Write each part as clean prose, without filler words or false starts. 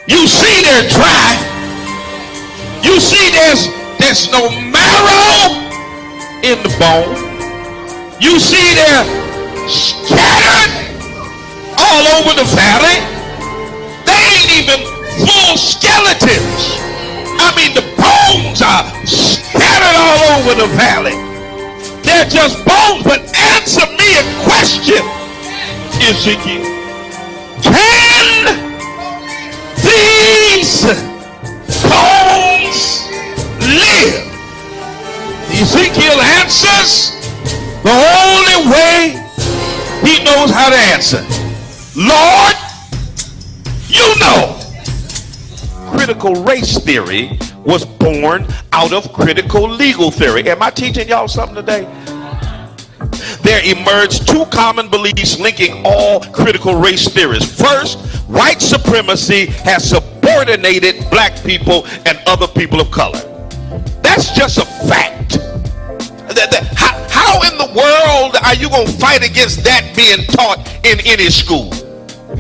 You see they're dry. You see there's no marrow in the bone. You see they're scattered all over the valley. They ain't even full skeletons. I mean, the bones are scattered all over the valley. They're just bones. But answer me a question, Ezekiel. Can these bones live? Ezekiel answers the only way he knows how to answer. Lord, you know. Critical race theory was born out of critical legal theory. Am I teaching y'all something today? There emerged two common beliefs linking all critical race theories. First, white supremacy has subordinated black people and other people of color. That's just a fact. How in the world are you going to fight against that being taught in any school?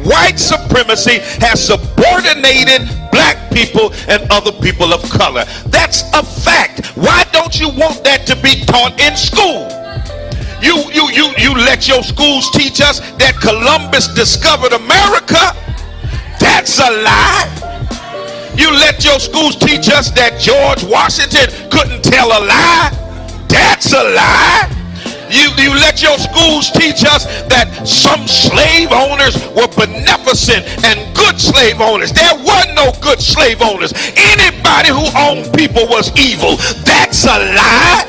White supremacy has subordinated black people and other people of color. That's a fact. Why don't you want that to be taught in school? You let your schools teach us that Columbus discovered America. That's a lie. You let your schools teach us that George Washington couldn't tell a lie. That's a lie. You let your schools teach us that some slave owners were beneficent and good slave owners. There were no good slave owners. Anybody who owned people was evil. That's a lie.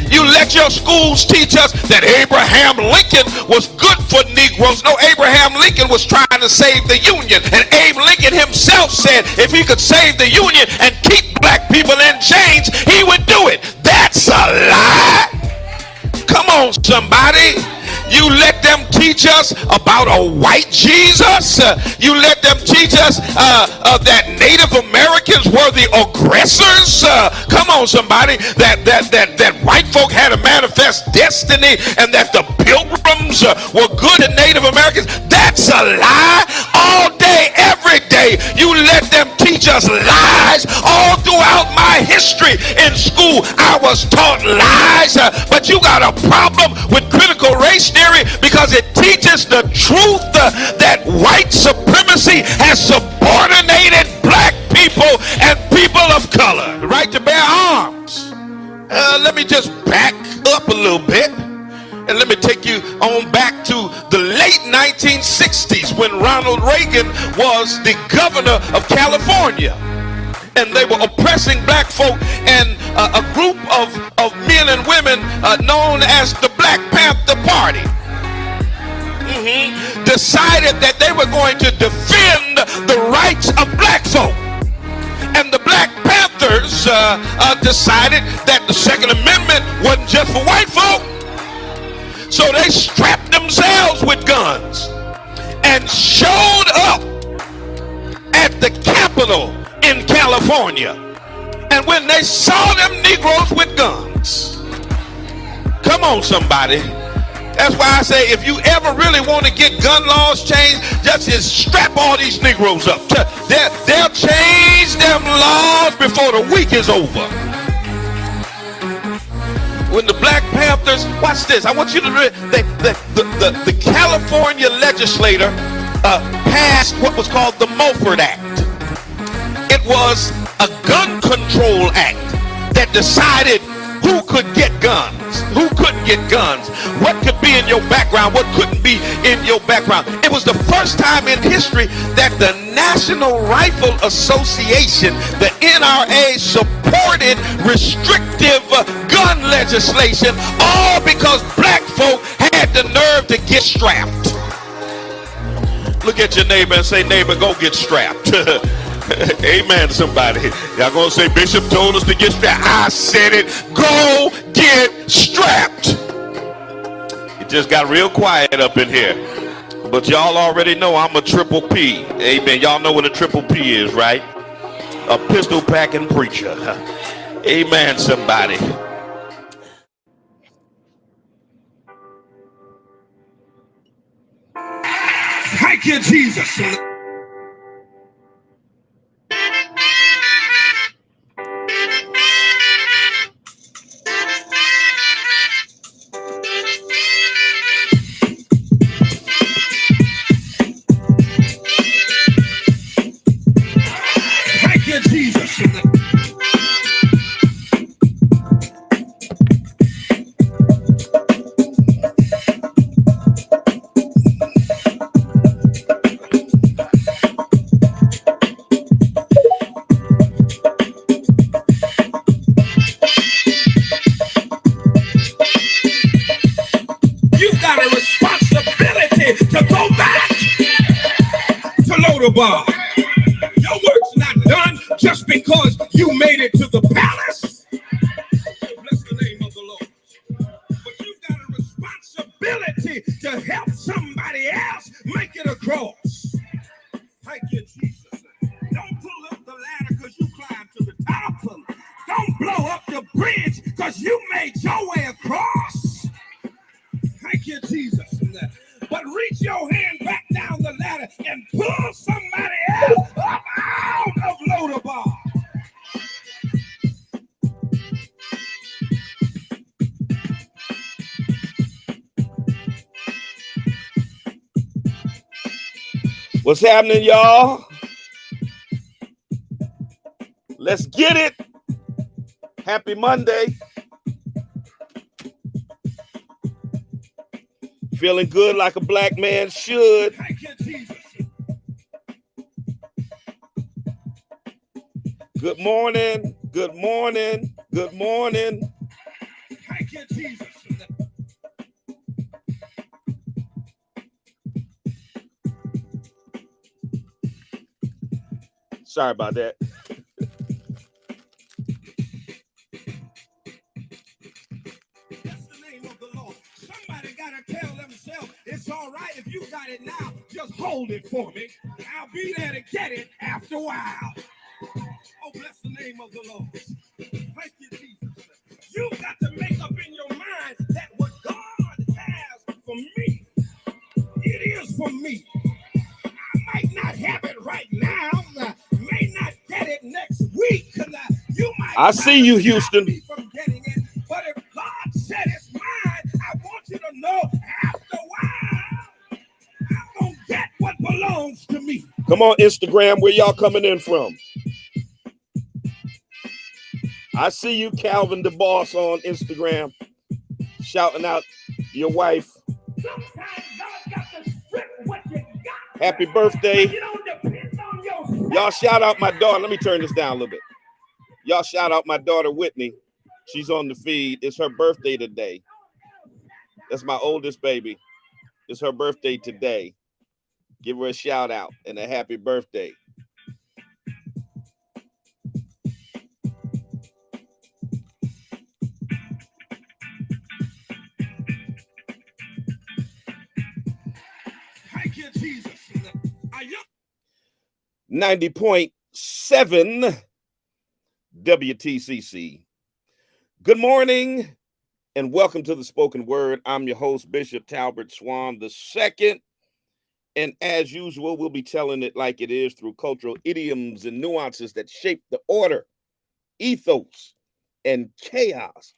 You let your schools teach us that Abraham Lincoln was good for Negroes. No, Abraham Lincoln was trying to save the Union. And Abe Lincoln himself said if he could save the Union and keep black people in chains, he would do it. That's a lie. Come on, somebody. You let them teach us about a white Jesus. You let them teach us that Native Americans were the aggressors. Come on, somebody. That white folk had a manifest destiny and that the pilgrims were good to Native Americans. That's a lie. All day, every day, you let them teach us lies. All throughout my history in school, I was taught lies. But you got a problem with critical race theory because it teaches the truth that white supremacy has subordinated black people and people of color. The right to bear arms. Let me just back up a little bit and let me take you on back to the late 1960s when Ronald Reagan was the governor of California. And they were oppressing black folk, and a group of men and women known as the Black Panther Party decided that they were going to defend the rights of black folk. And the Black Panthers decided that the Second Amendment wasn't just for white folk. So they strapped themselves with guns and showed up at the Capitol in California. And when they saw them Negroes with guns, come on, somebody. That's why I say if you ever really want to get gun laws changed, just strap all these Negroes up. They'll change them laws before the week is over. When the Black Panthers, watch this, I want you to read, the California legislator passed what was called the Mulford Act. It was a gun control act that decided who could get guns, who couldn't get guns, what could be in your background, what couldn't be in your background. It was the first time in history that the National Rifle Association, the NRA, supported restrictive gun legislation, all because black folk had the nerve to get strapped. Look at your neighbor and say, neighbor, go get strapped. Amen, somebody. Y'all gonna say Bishop told us to get strapped. I said it. Go get strapped. It just got real quiet up in here. But y'all already know I'm a triple P. Amen. Y'all know what a triple P is, right? A pistol packing preacher. Amen, somebody. Thank you, Jesus. Jesus. You've got a responsibility to go back to Lodabar. Your work's not done just because you made it to the palace. Bless the name of the Lord. But you've got a responsibility to help somebody else make it across. Thank you, Jesus. Don't pull up the ladder because you climbed to the top. Don't blow up the bridge because you made your way across. Thank you, Jesus. But reach your hand back down the ladder and pull somebody else up out of Lodabar. What's happening, y'all? Let's get it. Happy Monday. Feeling good like a black man should. Thank you, Jesus. Good morning. Good morning. Good morning. Thank you, Jesus. Sorry about that. That's the name of the Lord. Somebody gotta tell themselves it's all right if you got it now. Just hold it for me. I'll be there to get it after a while. Oh, bless the name of the Lord. Thank you, Jesus. You've got to make up in your mind that what God has for me, it is for me. I might not have it right now. I may not get it next week. You might. I see you, Houston. Me from getting it, but if God said it's mine, I want you to know after a while, I'm gonna get what belongs to me. Come on, Instagram, where y'all coming in from? I see you, Calvin the Boss, on Instagram, shouting out your wife. Sometimes God got to strip what you got. Happy birthday. You don't depend on yourself. Y'all shout out my daughter. Let me turn this down a little bit. Y'all shout out my daughter, Whitney. She's on the feed. It's her birthday today. That's my oldest baby. It's her birthday today. Give her a shout out and a happy birthday. Thank you, Jesus. 90.7 WTCC. Good morning and welcome to the Spoken Word. I'm your host, Bishop Talbert Swan II. And as usual, we'll be telling it like it is through cultural idioms and nuances that shape the order, ethos, and chaos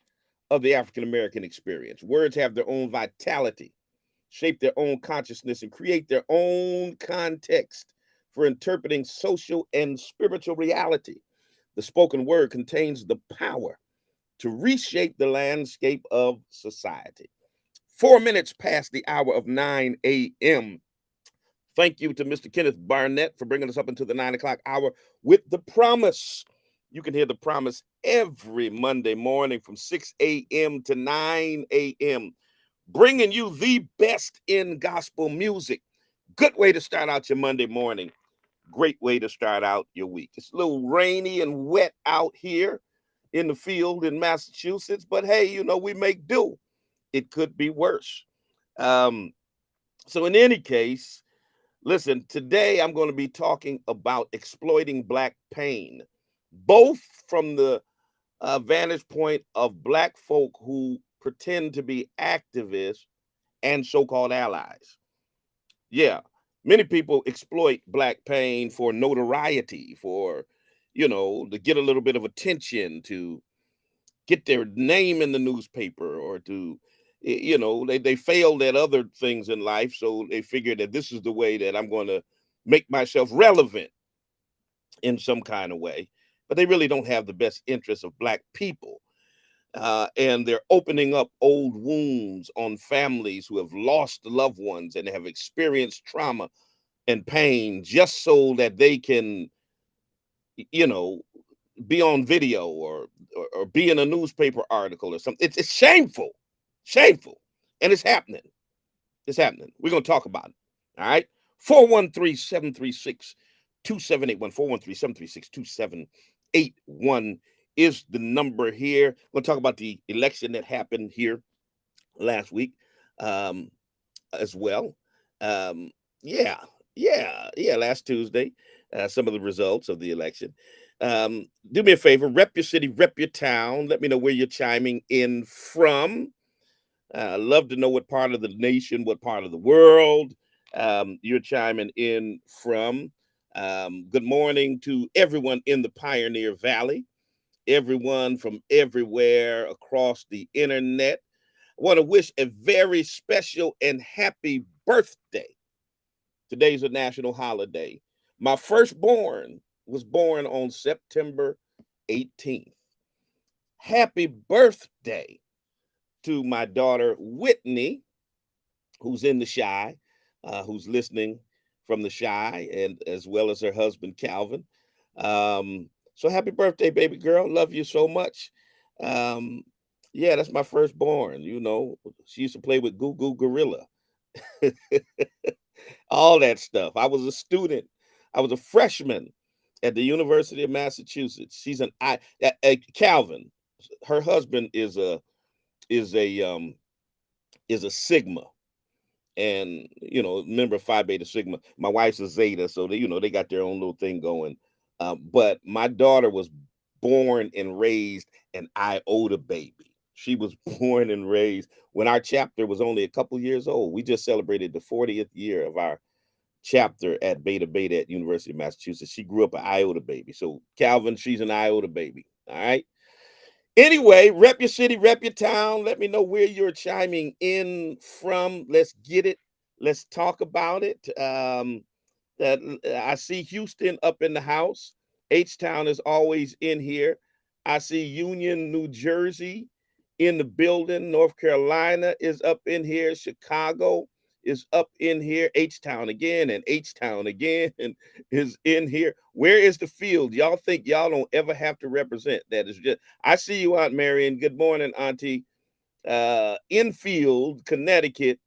of the African-American experience. Words have their own vitality, shape their own consciousness, and create their own context for interpreting social and spiritual reality. The spoken word contains the power to reshape the landscape of society. 4 minutes past the hour of 9 a.m. Thank you to Mr. Kenneth Barnett for bringing us up into the 9 o'clock hour with The Promise. You can hear The Promise every Monday morning from 6 a.m. to 9 a.m., bringing you the best in gospel music. Good way to start out your Monday morning. Great way to start out your week. It's a little rainy and wet out here in the field in Massachusetts, but hey, you know, we make do. It could be worse. So in any case, listen, today I'm going to be talking about exploiting Black pain, both from the vantage point of Black folk who pretend to be activists and so-called allies. Yeah, many people exploit Black pain for notoriety, for, you know, to get a little bit of attention, to get their name in the newspaper, or to, you know, they failed at other things in life, so they figured that this is the way that I'm going to make myself relevant in some kind of way. but they really don't have the best interests of black people. And they're opening up old wounds on families who have lost loved ones and have experienced trauma and pain just so that they can, you know, be on video or be in a newspaper article or something. It's shameful, shameful, and it's happening. It's happening. We're going to talk about it. All right. 413-736-2781. 413-736-2781 is the number here. We're going to talk about the election that happened here last week as well. Last Tuesday, some of the results of the election. Do me a favor, rep your city, rep your town. Let me know where you're chiming in from. Love to know what part of the nation, what part of the world you're chiming in from. Good morning to everyone in the Pioneer Valley, everyone from everywhere across the internet. I want to wish a very special and happy birthday. Today's a national holiday. My firstborn was born on September 18th. Happy birthday to my daughter, Whitney, who's in the Chi, who's listening from the Chi, and as well as her husband, Calvin. So happy birthday, baby girl. Love you so much. That's my firstborn. You know, she used to play with Goo Goo Gorilla. All that stuff. I was a student. I was a freshman at the University of Massachusetts. She's Calvin. Her husband is a Sigma, and member of Phi Beta Sigma. My wife's a Zeta, so they got their own little thing going. But my daughter was born and raised an iota baby. She was born and raised when our chapter was only a couple years old. We just celebrated the 40th year of our chapter at Beta Beta at University of Massachusetts. She grew up an iota baby. So Calvin, she's an iota baby. All right. Anyway, rep your city, rep your town. Let me know where you're chiming in from. Let's get it. Let's talk about it. I see Houston up in the house. H-Town is always in here. I see Union, New Jersey in the building. North Carolina is up in here. Chicago is up in here. H-Town again and H-Town again is in here. Where is the field? Y'all think y'all don't ever have to represent? That is just, I see you, Aunt Marion. Good morning, Auntie. Enfield, Connecticut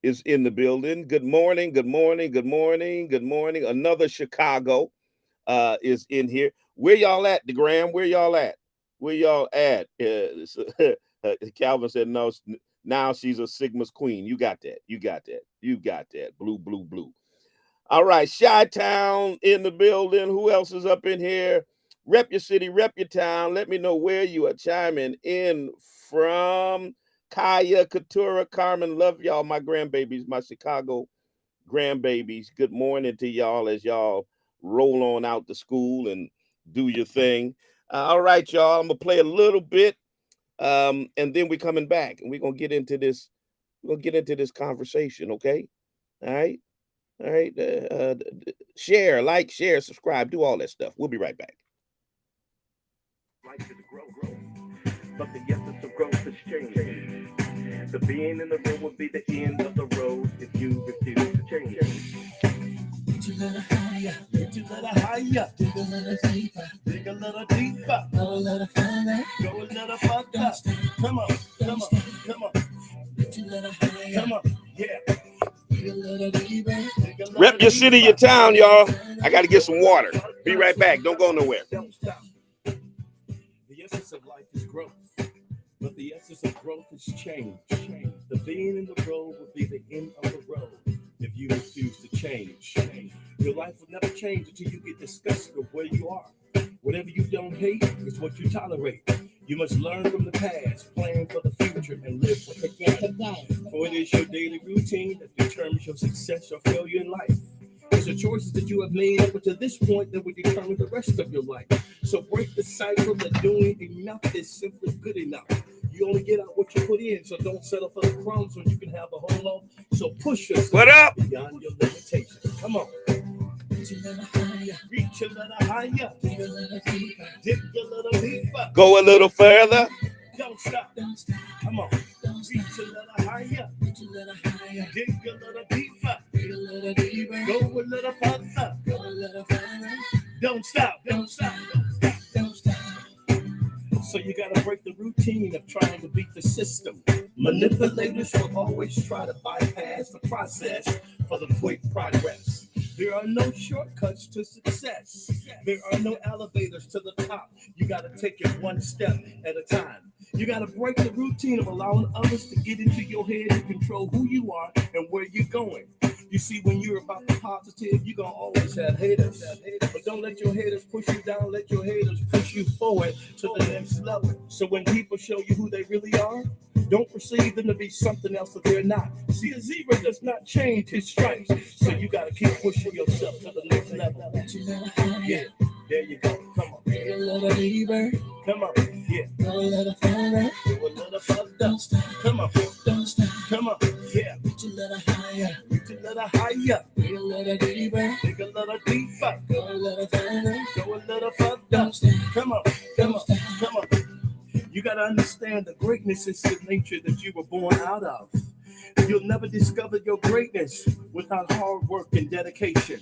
is in the building. Good morning, good morning, good morning, good morning. Another Chicago is in here. Where y'all at, DeGram? Where y'all at? Where y'all at? Calvin said, no, now she's a Sigma's queen. You got that. You got that. You got that. Blue, blue, blue. All right. Chi-Town in the building. Who else is up in here? Rep your city, rep your town. Let me know where you are chiming in from. Kaya, Katura, Carmen, love y'all, my grandbabies, my Chicago grandbabies. Good morning to y'all as y'all roll on out to school and do your thing. All right, y'all. I'm going to play a little bit. And then we're coming back and we're going to get into this. We're going to get into this conversation. Okay. All right. All right. Share, like, share, subscribe, do all that stuff. We'll be right back. Life is grow, but the essence of growth is change. The being in the room will be the end of the road if you refuse to change. Get you a little higher, get you a little higher, dig a little deeper, dig a little deeper, go a little further, go a little further. Come on, come on, come on. Get you a little higher, come on, yeah. Rep your city, your town, y'all. I got to get some water. Be right back. Don't go nowhere. The essence of life is growth, but the essence of growth is change. The being in the road will be the end of the road if you refuse to change. Your life will never change until you get disgusted with where you are. Whatever you don't hate is what you tolerate. You must learn from the past, plan for the future, and live for today. For it is your daily routine that determines your success or failure in life. It's the choices that you have made up to this point that will determine the rest of your life. So break the cycle that doing enough is simply good enough. You only get out what you put in, so don't settle for the crumbs when you can have a whole lot. So push yourself What up? beyond your limitations. Come on. Reach a little higher. Dig a little deeper. Dig a little deeper. Go a little further. Don't stop. Come on. Reach a little higher. Dig a little deeper. Go a little further. Don't stop. Don't stop. Don't stop. So you gotta break the routine of trying to beat the system. Manipulators will always try to bypass the process for the quick progress. There are no shortcuts to success. There are no elevators to the top. You gotta take it one step at a time. You gotta break the routine of allowing others to get into your head and control who you are and where you're going. You see, when you're about the positive, you're gonna always have haters. But don't let your haters push you down, let your haters push you forward to the next level. So when people show you who they really are, don't perceive them to be something else that they're not. See, a zebra does not change his stripes. So you gotta keep pushing yourself to the next level. Yeah, there you go. Come on. A little deeper. Come on. Yeah. Go a little further. Go a little further. Come on. Don't stop. Come on. Yeah. Reach a little higher. Reach a little higher. Dig a little deeper. Dig a little deeper. Go a little further. Go a little further. Don't stop. Come on. Come on. Come on. You got to understand the greatness is the nature that you were born out of. You'll never discover your greatness without hard work and dedication.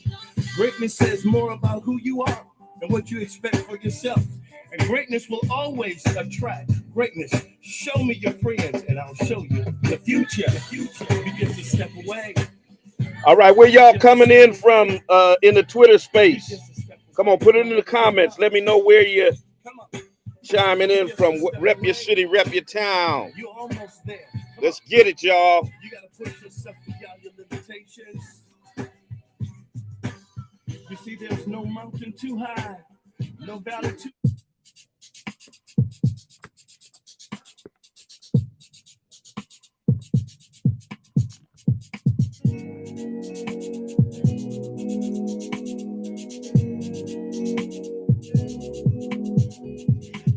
Greatness says more about who you are and what you expect for yourself. And greatness will always attract greatness. Show me your friends and I'll show you the future. The future begins to step away. All right, where y'all coming in from in the Twitter space? Come on, put it in the comments. Let me know where you're chiming in from. Rep your city, rep your town. You're almost there. Let's get it, y'all. You got to push yourself beyond your limitations. You see, there's no mountain too high, no valley too.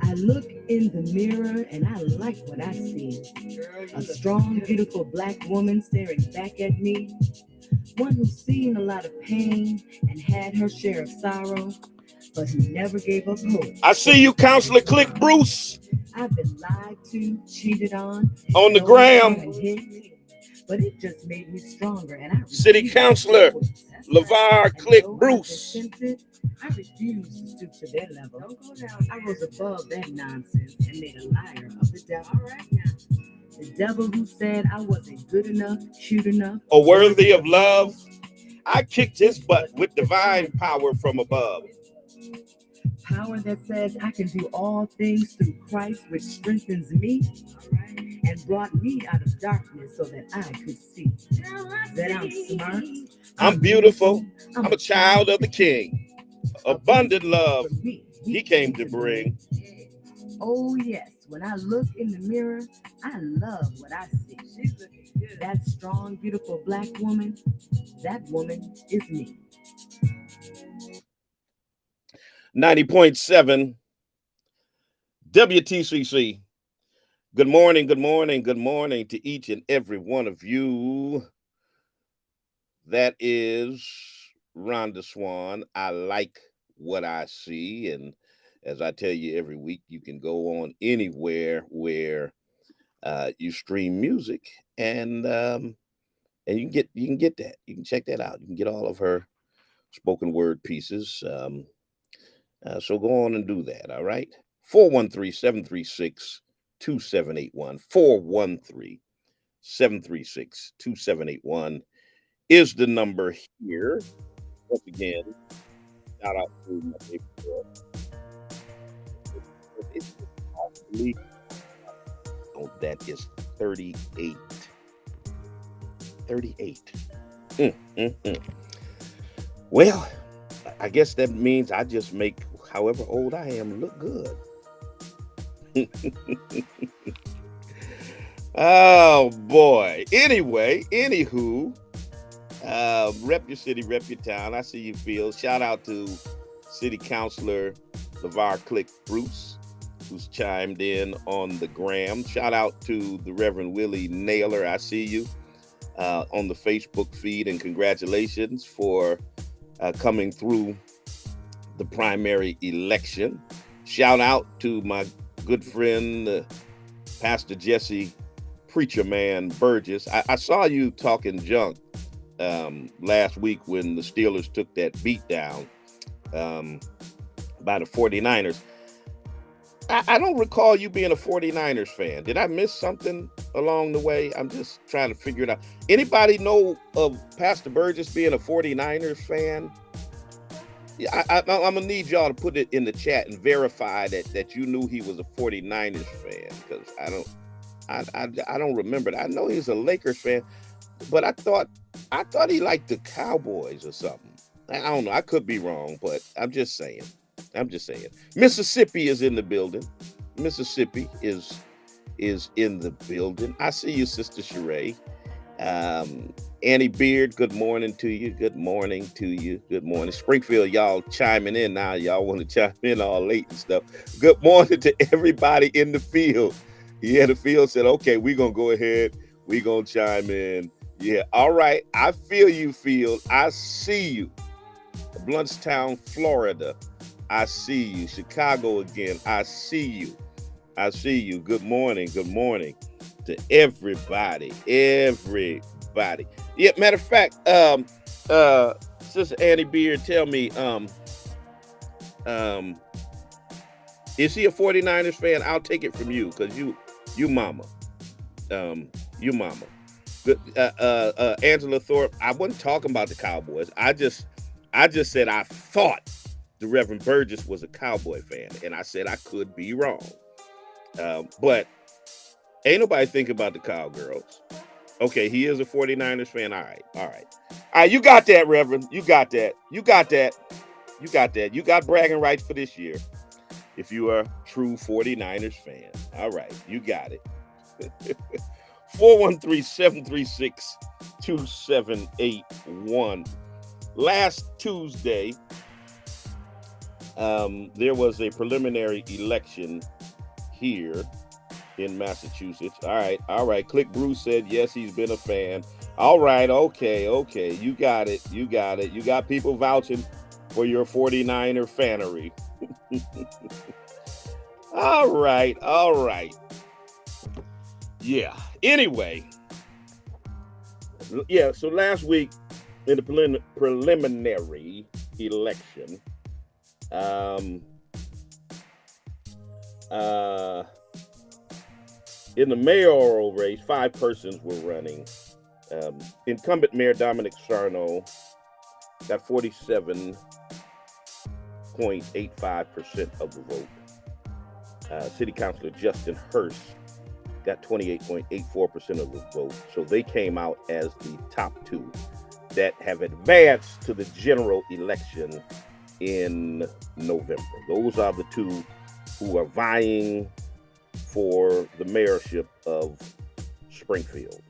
I look in the mirror and I like what I see. A strong, beautiful black woman staring back at me. One who's seen a lot of pain and had her share of sorrow, but who never gave up hope. I see you, Counselor Click Bruce. I've been lied to, cheated on the gram. and hit, but it just made me stronger. And I City Councilor LeVar Click Bruce. I refuse to stoop to their level. Don't go down. I rose above that nonsense and made a liar of the devil. All right now. The devil who said I wasn't good enough, cute enough, or worthy of love. I kicked his butt with divine power from above. Power that says I can do all things through Christ, which strengthens me, and brought me out of darkness so that I could see that I'm smart, I'm beautiful, I'm a child of the King. Abundant love he came to bring. Oh yes, when I look in the mirror, I love what I see. She's looking good. That strong, beautiful black woman, that woman is me. 90.7 WTCC. Good morning, good morning, good morning to each and every one of you. That is Rhonda Swan. I like what I see, and as I tell you every week, you can go on anywhere where you stream music, and you can get that. You can check that out. You can get all of her spoken word pieces. So go on and do that. All right. 413-736-2781. 413-736-2781 is the number here. Once again, shout out to my baby girl. That is 38. 38. Well, I guess that means I just make however old I am look good. Oh boy. Anyway, anywho, rep your city, rep your town. I see you, Phil. Shout out to City Councilor LeVar Click Bruce, who's chimed in on the gram. Shout out to the Reverend Willie Naylor. I see you on the Facebook feed, and congratulations for coming through the primary election. Shout out to my good friend, Pastor Jesse Preacher Man Burgess. I saw you talking junk last week when the Steelers took that beat down by the 49ers. I don't recall you being a 49ers fan. Did I miss something along the way? I'm just trying to figure it out. Anybody know of Pastor Burgess being a 49ers fan? Yeah, I'm going to need y'all to put it in the chat and verify that you knew he was a 49ers fan, because I don't remember it. I know he's a Lakers fan, but I thought he liked the Cowboys or something. I don't know. I could be wrong, but I'm just saying. Mississippi is in the building. Mississippi is in the building. I see you, Sister Sheree. Annie Beard, good morning to you. Good morning to you. Good morning. Springfield, y'all chiming in now. Y'all want to chime in all late and stuff. Good morning to everybody in the field. Yeah, the field said, okay, we're going to go ahead. We're going to chime in. Yeah, all right. I feel you, field. I see you. Bluntstown, Florida. I see you. Chicago again. I see you. Good morning. Good morning to everybody. Yeah, matter of fact, Sister Annie Beard, tell me, is he a 49ers fan? I'll take it from you, because you mama. You mama. Good, Angela Thorpe, I wasn't talking about the Cowboys. I just said I thought the Reverend Burgess was a Cowboy fan, and I said I could be wrong. But ain't nobody thinking about the Cowgirls. Okay, he is a 49ers fan. All right. You got that, Reverend. You got that. You got bragging rights for this year if you are a true 49ers fan. All right, you got it. 413-736-2781. Last Tuesday, there was a preliminary election here in Massachusetts. All right. Click Bruce said yes, he's been a fan. All right, okay. You got it. You got people vouching for your 49er fanery. All right. Yeah. Anyway. Yeah, so last week in the preliminary election, in the mayoral race, 5 persons were running. Incumbent Mayor Dominic Sarno got 47.85% of the vote. City Councilor Justin Hurst got 28.84% of the vote. So they came out as the top 2 that have advanced to the general election in November. Those are the 2 who are vying for the mayorship of Springfield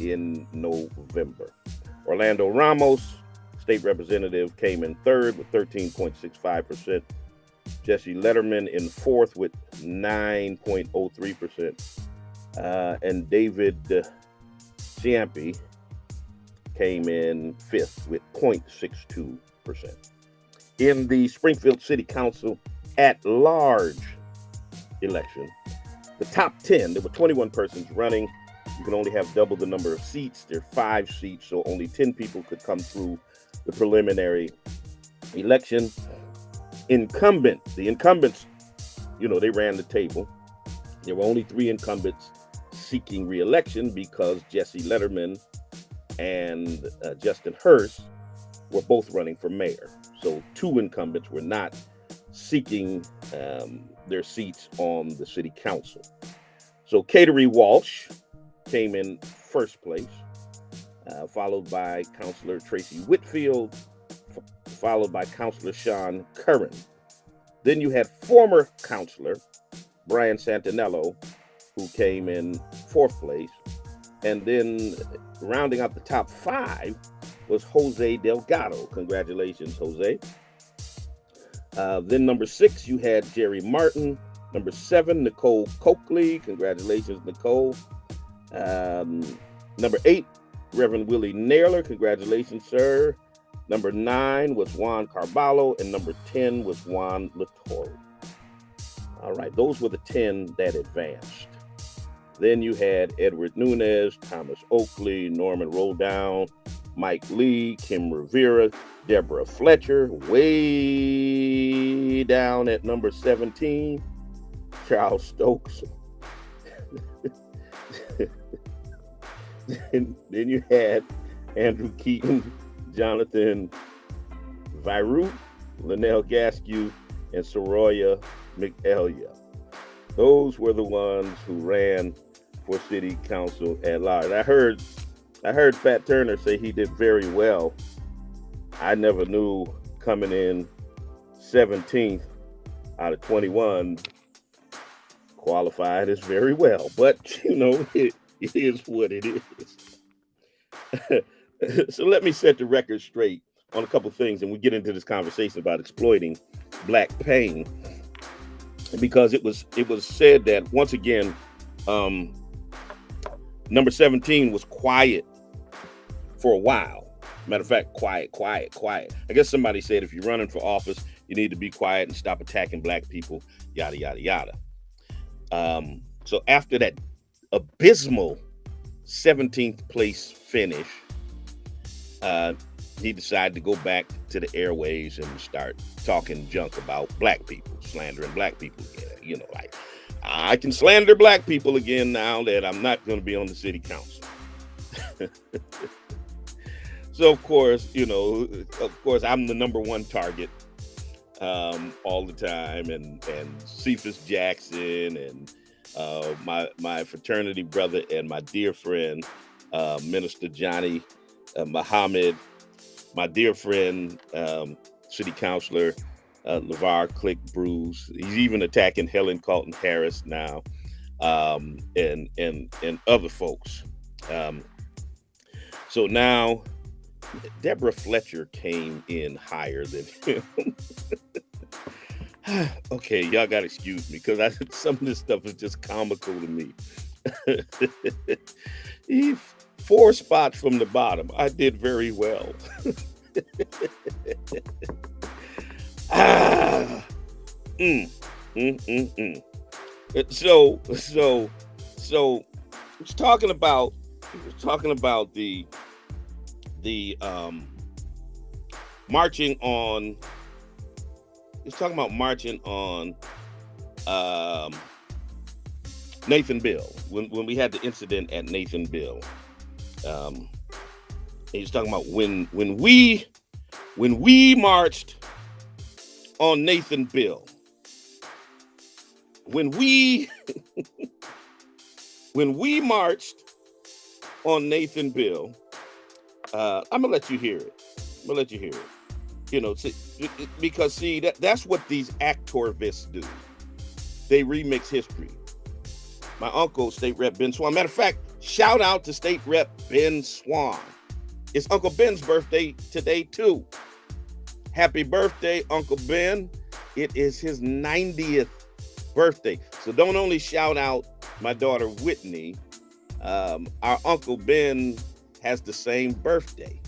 in November. Orlando Ramos, state representative, came in 3rd with 13.65%. Jesse Letterman in 4th with 9.03%. And David Ciampi came in 5th with 0.62%. In the Springfield City Council at-large election, the top 10, there were 21 persons running. You can only have double the number of seats. There are 5 seats, so only 10 people could come through the preliminary election. The incumbents, they ran the table. There were only 3 incumbents seeking re-election because Jesse Letterman and Justin Hurst were both running for mayor. So 2 incumbents were not seeking their seats on the city council. So Catering Walsh came in 1st place, followed by Councilor Tracy Whitfield, followed by Councilor Sean Curran. Then you had former Councilor Brian Santinello, who came in 4th place. And then rounding out the top 5 was Jose Delgado. Congratulations, Jose. Then number 6, you had Jerry Martin. Number 7, Nicole Coakley. Congratulations, Nicole. Number 8, Reverend Willie Naylor. Congratulations, sir. Number 9 was Juan Carvalho, and number 10 was Juan Latore. All right, those were the 10 that advanced. Then you had Edward Nunez, Thomas Oakley, Norman Roldown, Mike Lee, Kim Rivera, Deborah Fletcher, way down at number 17, Charles Stokes. Then you had Andrew Keaton, Jonathan Viru, Linnell Gaskew, and Soroya McElia. Those were the ones who ran for city council at large. I heard Fat Turner say he did very well. I never knew coming in 17th out of 21 qualified as very well, but it is what it is. So let me set the record straight on a couple things, and we get into this conversation about exploiting Black pain, because it was said that once again, number 17 was quiet for a while. Matter of fact, quiet. I guess somebody said if you're running for office, you need to be quiet and stop attacking Black people, yada, yada, yada. So after that abysmal 17th place finish, he decided to go back to the airways and start talking junk about Black people, slandering Black people again. Like, I can slander Black people again now that I'm not going to be on the city council. So of course, I'm the number one target all the time, and Cephas Jackson and my fraternity brother and my dear friend, Minister Johnny Muhammad, my dear friend, city councilor LeVar Click Bruce. He's even attacking Helen Carlton Harris now, and other folks. So now Deborah Fletcher came in higher than him. Okay, y'all gotta excuse me, because some of this stuff is just comical to me. He 4 spots from the bottom. I did very well. So it's talking about the marching on. He's talking about marching on Nathan Bill when we had the incident at Nathan Bill. He's talking about when we marched on Nathan Bill. When we marched on Nathan Bill, I'm gonna let you hear it. Because that's what these activists do. They remix history. My uncle, State Rep Ben Swan. Matter of fact, shout out to State Rep Ben Swan. It's Uncle Ben's birthday today too. Happy birthday, Uncle Ben. It is his 90th birthday. So don't only shout out my daughter Whitney. Our Uncle Ben has the same birthday.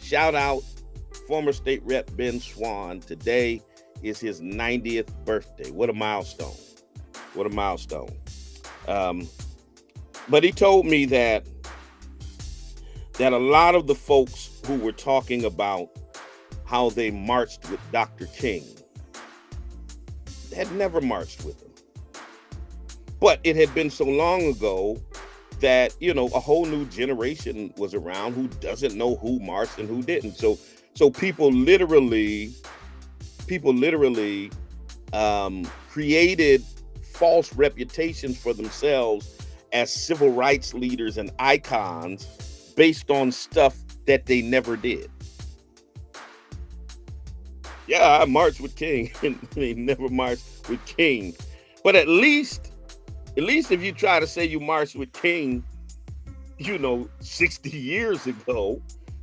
Shout out former State Rep Ben Swan. Today is his 90th birthday. What a milestone. But he told me that a lot of the folks who were talking about how they marched with Dr. King had never marched with him. But it had been so long ago that, a whole new generation was around who doesn't know who marched and who didn't. So people literally created false reputations for themselves as civil rights leaders and icons based on stuff that they never did. Yeah, I marched with King, and they never marched with King. But at least if you try to say you marched with King, 60 years ago,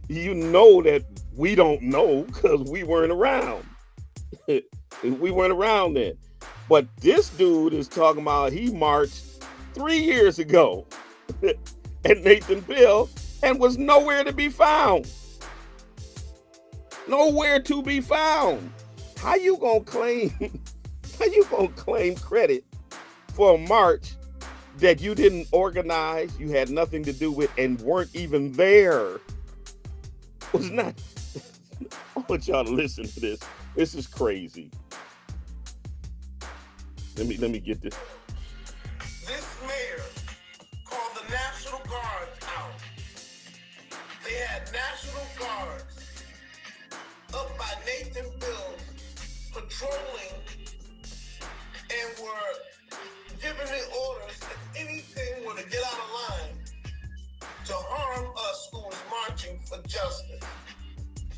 that we don't know because we weren't around. We weren't around then. But this dude is talking about he marched 3 years ago at Nathan Bill and was nowhere to be found. Nowhere to be found. How you gonna claim? How you gonna claim credit for a march that you didn't organize, you had nothing to do with, and weren't even there? Was not. I want y'all to listen to this. This is crazy. Let me get this. This mayor called the National Guard out. They had National Guards up by Nathan Bills patrolling and were giving it orders if anything were to get out of line to harm us who was marching for justice.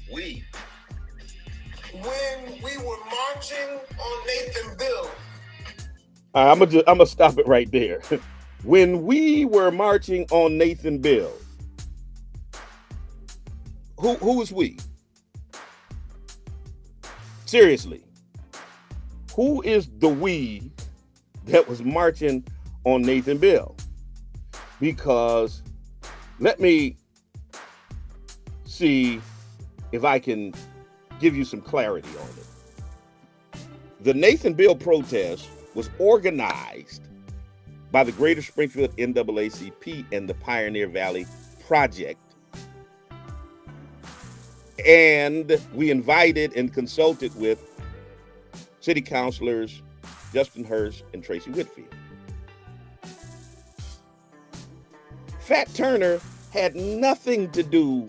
When we were marching on Nathan Bill. I'm gonna stop it right there. When we were marching on Nathan Bill, who was we? Seriously, who is the we that was marching on Nathan Bill? Because let me see if I can give you some clarity on it. The Nathan Bill protest was organized by the Greater Springfield NAACP and the Pioneer Valley Project. And we invited and consulted with city councilors Justin Hurst and Tracy Whitfield. Fat Turner had nothing to do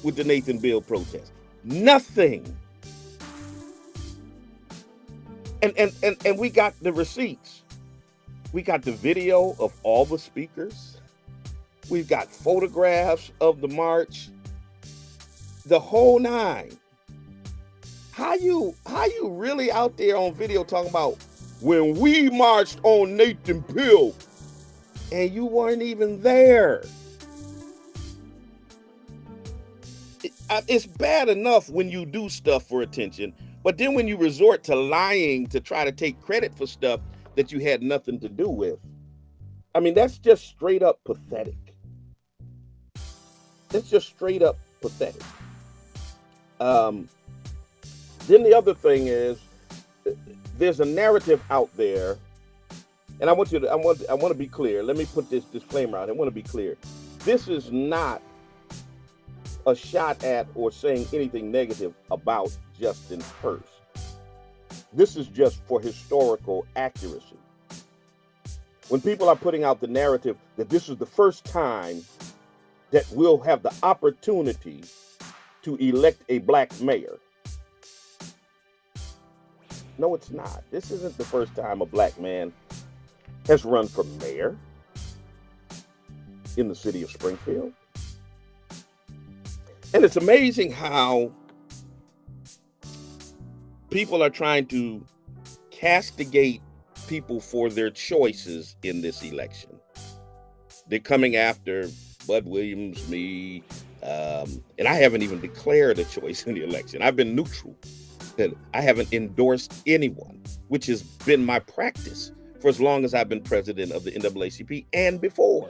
with the Nathan Bill protest. Nothing. And we got the receipts. We got the video of all the speakers. We've got photographs of the march. The whole nine. How you really out there on video talking about when we marched on Nathan Bill and you weren't even there? It's bad enough when you do stuff for attention, but then when you resort to lying to try to take credit for stuff that you had nothing to do with, I mean, that's just straight up pathetic. It's just straight up pathetic. Then the other thing is, there's a narrative out there, and I want to be clear. Let me put this disclaimer out. I want to be clear. This is not a shot at or saying anything negative about Justin Hurst. This is just for historical accuracy. When people are putting out the narrative that this is the first time that we'll have the opportunity to elect a black mayor. No, it's not. This isn't the first time a black man has run for mayor in the city of Springfield. And it's amazing how people are trying to castigate people for their choices in this election. They're coming after Bud Williams, me, and I haven't even declared a choice in the election. I've been neutral. I haven't endorsed anyone, which has been my practice for as long as I've been president of the NAACP and before.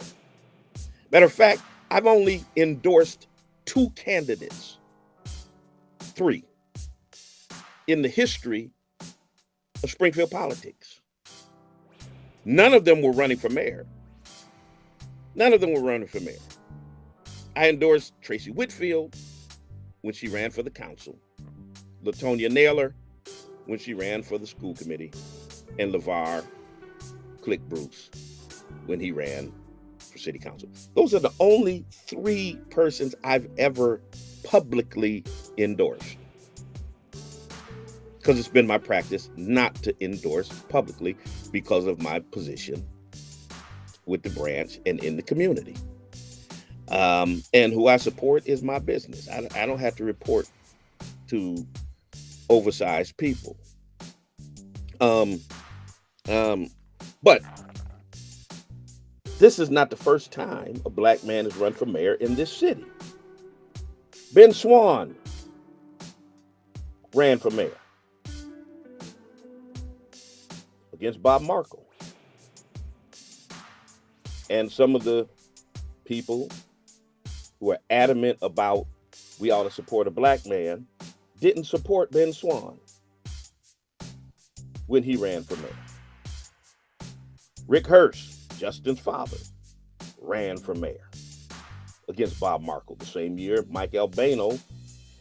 Matter of fact, I've only endorsed 2 candidates, 3, in the history of Springfield politics. None of them were running for mayor. None of them were running for mayor. I endorsed Tracy Whitfield when she ran for the council, LaTonya Naylor when she ran for the school committee, and LeVar Click Bruce when he ran for city council. Those are the only 3 persons I've ever publicly endorsed, because it's been my practice not to endorse publicly because of my position with the branch and in the community. And who I support is my business. I don't have to report to oversized people. But this is not the first time a black man has run for mayor in this city. Ben Swan ran for mayor against Bob Markle. And some of the people who are adamant about we ought to support a black man didn't support Ben Swan when he ran for mayor. Rick Hurst, Justin's father, ran for mayor against Bob Markle the same year Mike Albano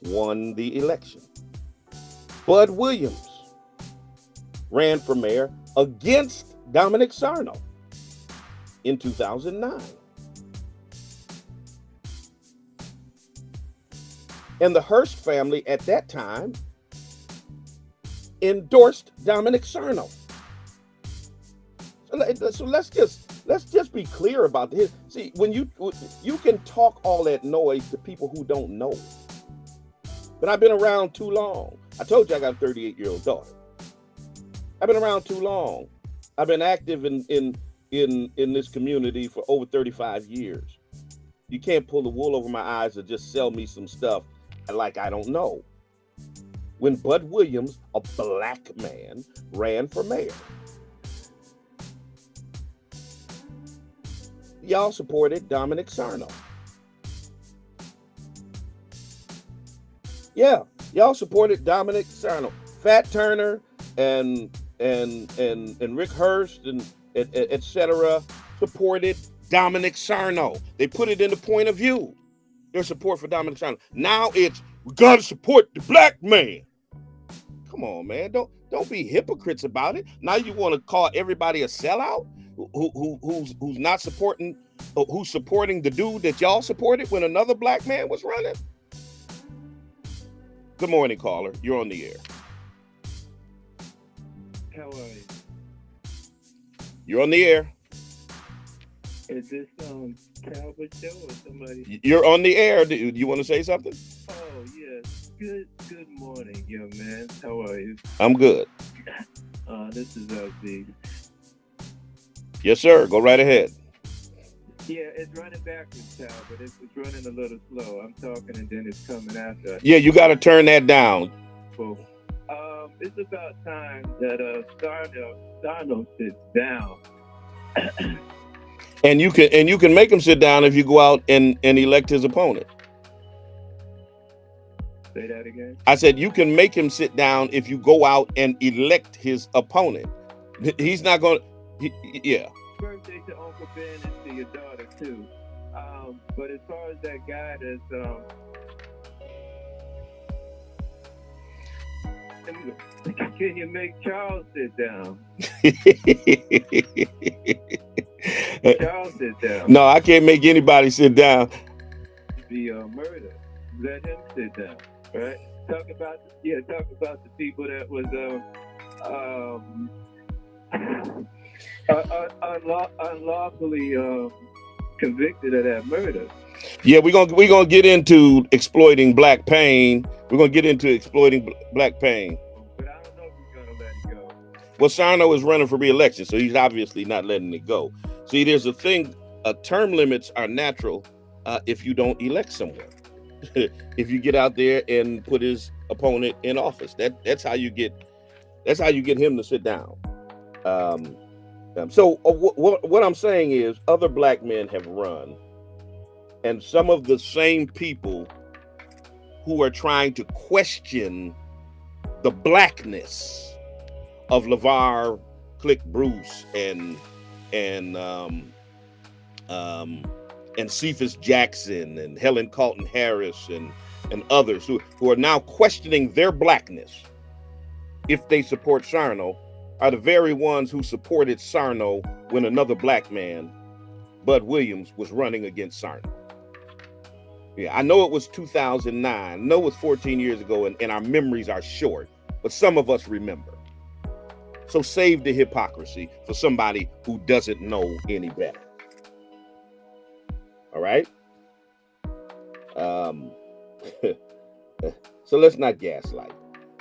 won the election. Bud Williams ran for mayor against Dominic Sarno in 2009. And the Hearst family at that time endorsed Dominic Sarno. So let's just be clear about this. See, when you can talk all that noise to people who don't know. But I've been around too long. I told you I got a 38-year-old daughter. I've been around too long. I've been active in this community for over 35 years. You can't pull the wool over my eyes or just sell me some stuff like I don't know. When Bud Williams, a black man, ran for mayor, y'all supported Dominic Sarno. Yeah, y'all supported Dominic Sarno. Fat Turner and Rick Hurst and et cetera supported Dominic Sarno. They put it in the point of view, their support for Dominic Sarno. Now it's, we gotta support the black man. Come on, man. Don't be hypocrites about it. Now you want to call everybody a sellout who's not supporting, who's supporting the dude that y'all supported when another black man was running. Good morning, caller. You're on the air. How are you? You're on the air. Is this Talbert show or somebody? You're on the air. Do you want to say something? Oh yes. Good morning, young man. How are you? I'm good. This is Z. Yes, sir. Go right ahead. Yeah, it's running backwards, Talbert. It's running a little slow. I'm talking and then it's coming after. Yeah, you got to turn that down. Cool. It's about time that Sarno sits down. And you can make him sit down if you go out and elect his opponent. Say that again. I said you can make him sit down if you go out and elect his opponent. He's not going to. Yeah. Birthday to Uncle Ben and to your daughter too. But as far as that guy that's can you make Charles sit down? Charles sit down. No, I can't make anybody sit down. Be murder. Let him sit down. Right? Talk about the people that was unlawfully convicted of that murder. Yeah, we're gonna get into exploiting black pain. We're gonna get into exploiting black pain. But I don't know if he's gonna let it go. Well, Sarno is running for re-election, so he's obviously not letting it go. See, there's a thing. Term limits are natural if you don't elect someone. If you get out there and put his opponent in office, that's how you get him to sit down. So what I'm saying is, other black men have run, and some of the same people who are trying to question the blackness of LeVar Click Bruce and Cephas Jackson and Helen Carlton Harris and others who are now questioning their blackness if they support Sarno are the very ones who supported Sarno when another black man, Bud Williams, was running against Sarno. Yeah, I know it was 2009. I know it was 14 years ago, and our memories are short, but some of us remember. So save the hypocrisy for somebody who doesn't know any better. All right? So let's not gaslight.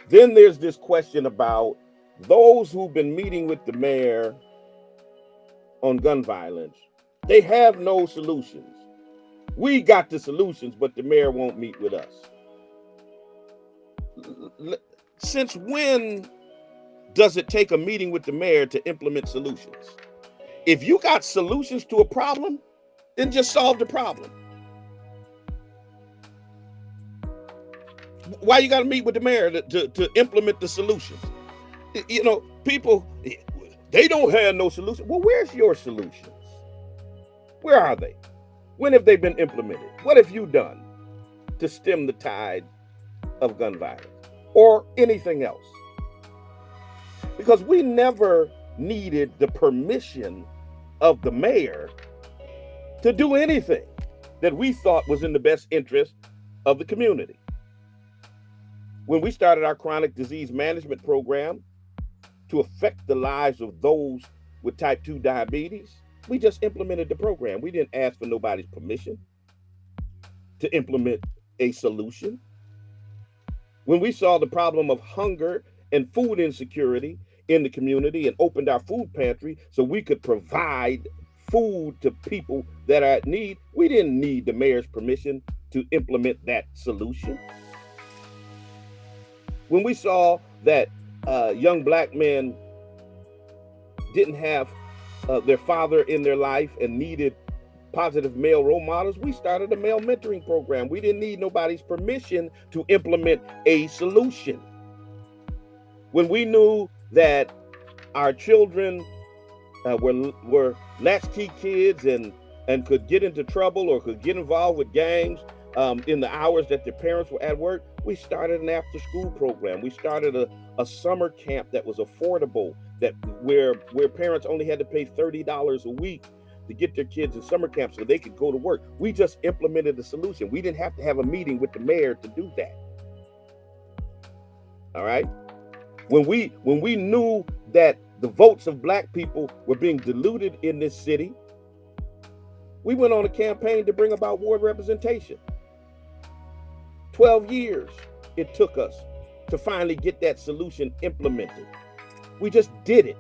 Then there's this question about those who've been meeting with the mayor on gun violence. They have no solutions. We got the solutions, but the mayor won't meet with us. Since when does it take a meeting with the mayor to implement solutions? If you got solutions to a problem, then just solve the problem. Why you got to meet with the mayor to implement the solutions? You know, people, they don't have no solution. Well, where's your solutions? Where are they? When have they been implemented? What have you done to stem the tide of gun violence or anything else? Because we never needed the permission of the mayor to do anything that we thought was in the best interest of the community. When we started our chronic disease management program to affect the lives of those with type 2 diabetes, we just implemented the program. We didn't ask for nobody's permission to implement a solution. When we saw the problem of hunger and food insecurity in the community and opened our food pantry so we could provide food to people that are at need, we didn't need the mayor's permission to implement that solution. When we saw that young black men didn't have their father in their life and needed positive male role models, we started a male mentoring program. We didn't need nobody's permission to implement a solution. When we knew that our children were latchkey kids and could get into trouble or could get involved with gangs in the hours that their parents were at work, we started an after-school program. We started a summer camp that was affordable, that where parents only had to pay $30 a week to get their kids in summer camp so they could go to work. We just implemented the solution. We didn't have to have a meeting with the mayor to do that. All right? When we knew that the votes of black people were being diluted in this city, we went on a campaign to bring about ward representation. 12 years it took us to finally get that solution implemented. We just did it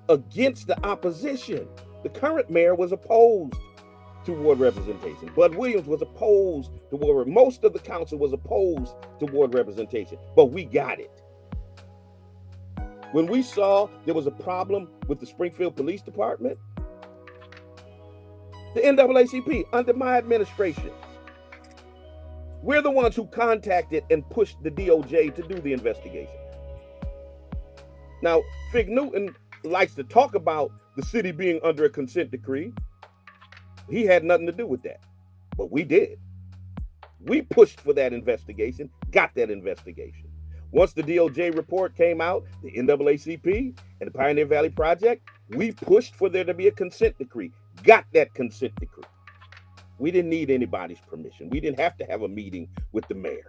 against the opposition. The current mayor was opposed to ward representation. Bud Williams was opposed to ward. Most of the council was opposed to ward representation, but we got it. When we saw there was a problem with the Springfield Police Department, the NAACP, under my administration, we're the ones who contacted and pushed the DOJ to do the investigation. Now, Fig Newton likes to talk about the city being under a consent decree. He had nothing to do with that, but we did. We pushed for that investigation, got that investigation. Once the DOJ report came out, the NAACP and the Pioneer Valley Project, we pushed for there to be a consent decree, got that consent decree. We didn't need anybody's permission. We didn't have to have a meeting with the mayor.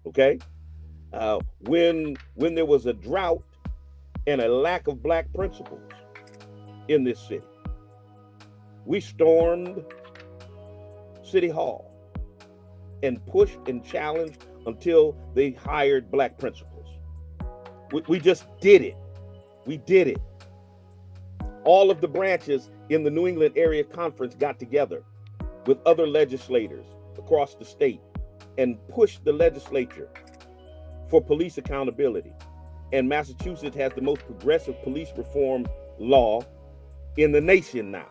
Okay? When there was a drought and a lack of black principals in this city, we stormed City Hall and pushed and challenged until they hired black principals. We just did it. We did it. All of the branches in the New England Area Conference got together with other legislators across the state and pushed the legislature for police accountability. And Massachusetts has the most progressive police reform law in the nation now.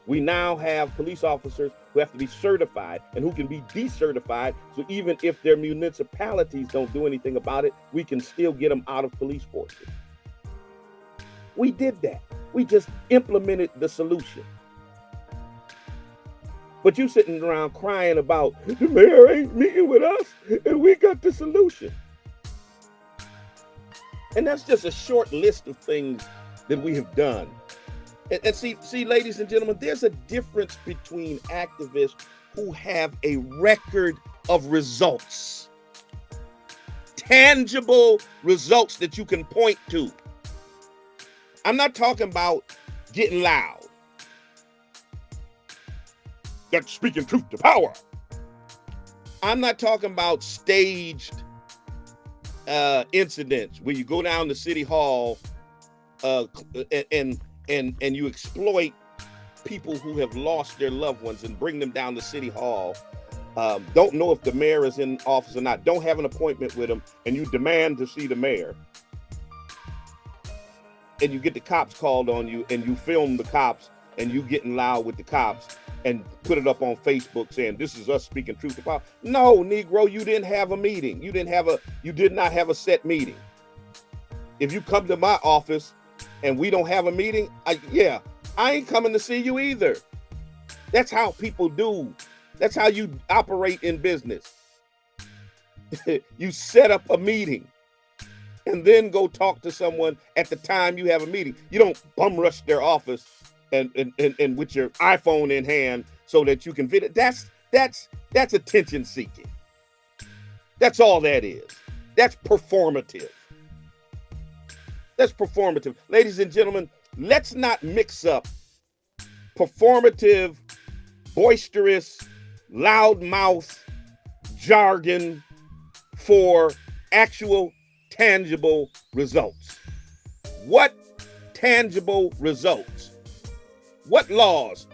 We now have police officers who have to be certified and who can be decertified. So even if their municipalities don't do anything about it, we can still get them out of police forces. We did that. We just implemented the solution. But you sitting around crying about the mayor ain't meeting with us and we got the solution. And that's just a short list of things that we have done. And see, ladies and gentlemen, there's a difference between activists who have a record of results, tangible results that you can point to. I'm not talking about getting loud. That's speaking truth to power. I'm not talking about staged incidents where you go down to City Hall and you exploit people who have lost their loved ones and bring them down to City Hall. Don't know if the mayor is in office or not. Don't have an appointment with him, and you demand to see the mayor. And you get the cops called on you, and you film the cops, and you getting loud with the cops, and put it up on Facebook saying this is us speaking truth to power. No, Negro, you didn't have a meeting. You did not have a set meeting. If you come to my office and we don't have a meeting, I ain't coming to see you either. That's how people do. That's how you operate in business. You set up a meeting and then go talk to someone at the time you have a meeting. You don't bum rush their office and with your iPhone in hand so that you can video. That's attention seeking. That's all that is. That's performative. That's performative. Ladies and gentlemen, let's not mix up performative, boisterous, loudmouth jargon for actual tangible results. What tangible results? What laws?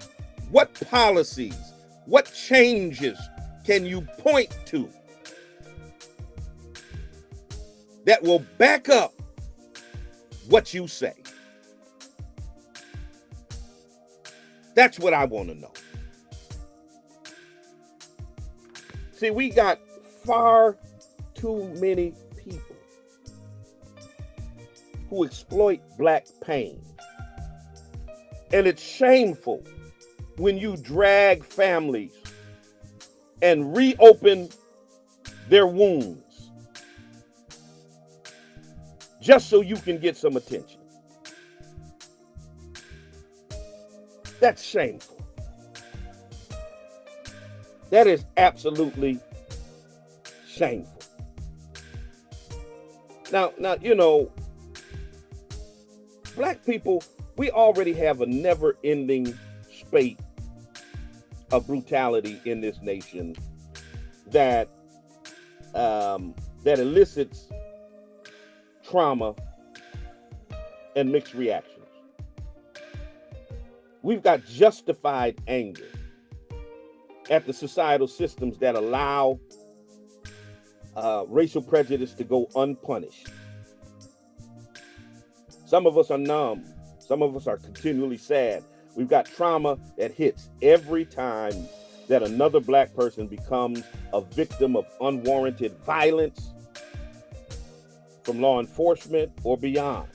What policies? What changes can you point to that will back up what you say? That's what I want to know. See, we got far too many people who exploit black pain. And it's shameful when you drag families and reopen their wounds just so you can get some attention. That's shameful. That is absolutely shameful. Now, black people, we already have a never-ending spate of brutality in this nation that elicits trauma and mixed reactions. We've got justified anger at the societal systems that allow racial prejudice to go unpunished. Some of us are numb. Some of us are continually sad. We've got trauma that hits every time that another black person becomes a victim of unwarranted violence from law enforcement or beyond.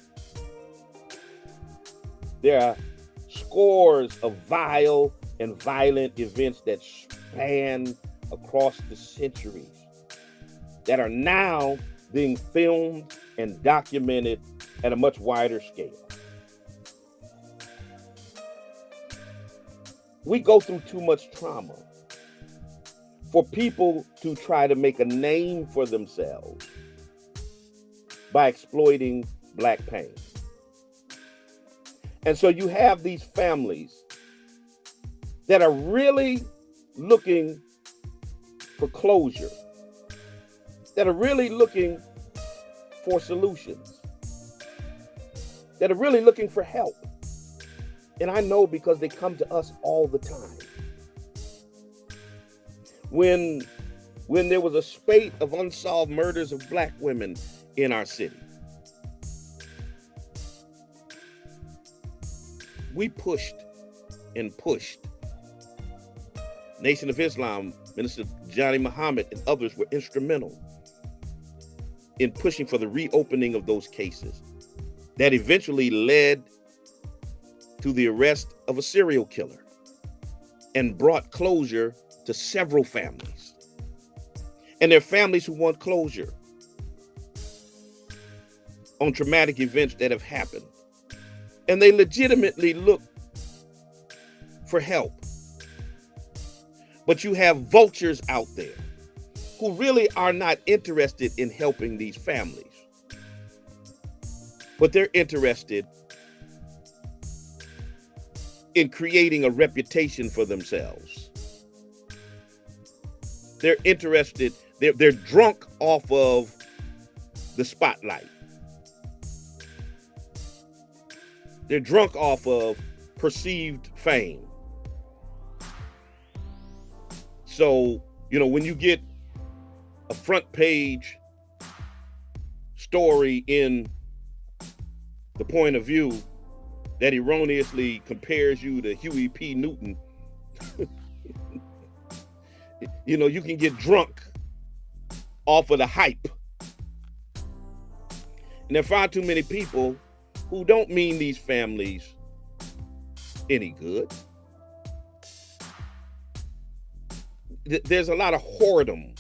There are scores of vile and violent events that span across the centuries that are now being filmed and documented at a much wider scale. We go through too much trauma for people to try to make a name for themselves by exploiting black pain. And so you have these families that are really looking for closure, that are really looking for solutions, that are really looking for help. And I know because they come to us all the time. When there was a spate of unsolved murders of black women in our city, we pushed and pushed. Nation of Islam, Minister Johnny Muhammad and others were instrumental in pushing for the reopening of those cases that eventually led to the arrest of a serial killer and brought closure to several families. And there are families who want closure on traumatic events that have happened. And they legitimately look for help. But you have vultures out there who really are not interested in helping these families. But they're interested in creating a reputation for themselves. They're interested, they're drunk off of the spotlight. They're drunk off of perceived fame. So, when you get a front page story in the Point of View that erroneously compares you to Huey P. Newton You know, you can get drunk off of the hype. And there are far too many people who don't mean these families any good. There's a lot of whoredom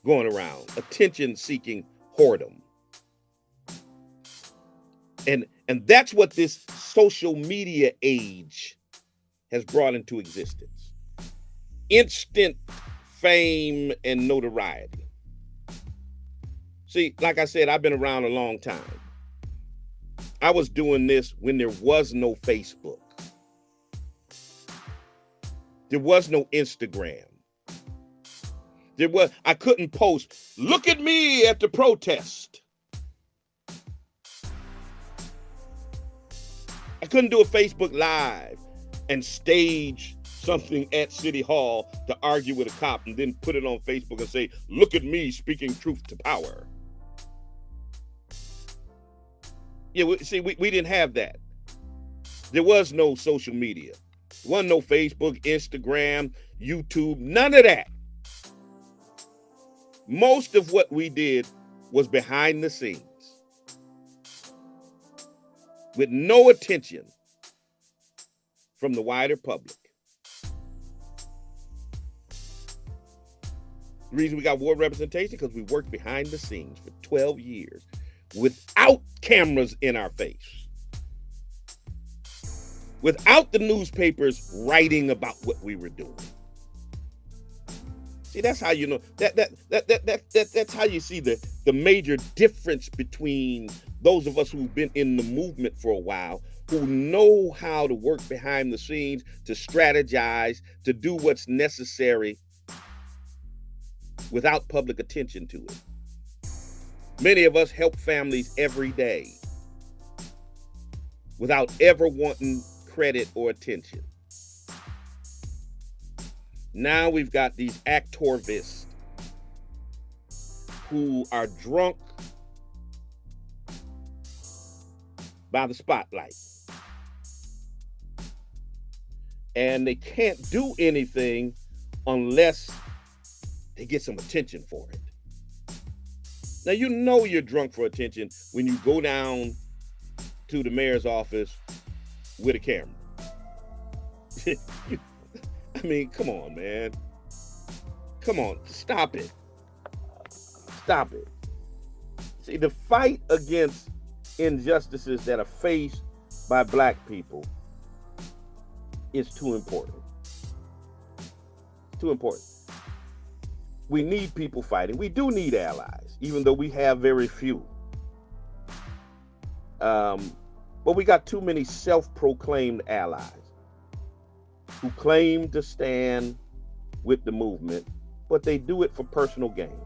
going around, attention-seeking whoredom. And that's what this social media age has brought into existence. Instant fame and notoriety. See, like I said, I've been around a long time. I was doing this when there was no Facebook. There was no Instagram. I couldn't post, look at me at the protest. I couldn't do a Facebook Live and stage something at City Hall to argue with a cop and then put it on Facebook and say, look at me speaking truth to power. Yeah, we didn't have that. There was no social media. There wasn't no Facebook, Instagram, YouTube, none of that. Most of what we did was behind the scenes with no attention from the wider public. The reason we got ward representation because we worked behind the scenes for 12 years without cameras in our face, without the newspapers writing about what we were doing. See, that's how you know that's how you see the major difference between those of us who've been in the movement for a while, who know how to work behind the scenes, to strategize, to do what's necessary without public attention to it. Many of us help families every day without ever wanting credit or attention. Now we've got these activists who are drunk by the spotlight. And they can't do anything unless they get some attention for it. Now, you know you're drunk for attention when you go down to the mayor's office with a camera. I mean, come on, man. Come on, stop it. Stop it. See, the fight against injustices that are faced by Black people is too important. Too important. We need people fighting. We do need allies, even though we have very few. But we got too many self-proclaimed allies who claim to stand with the movement, but they do it for personal gain.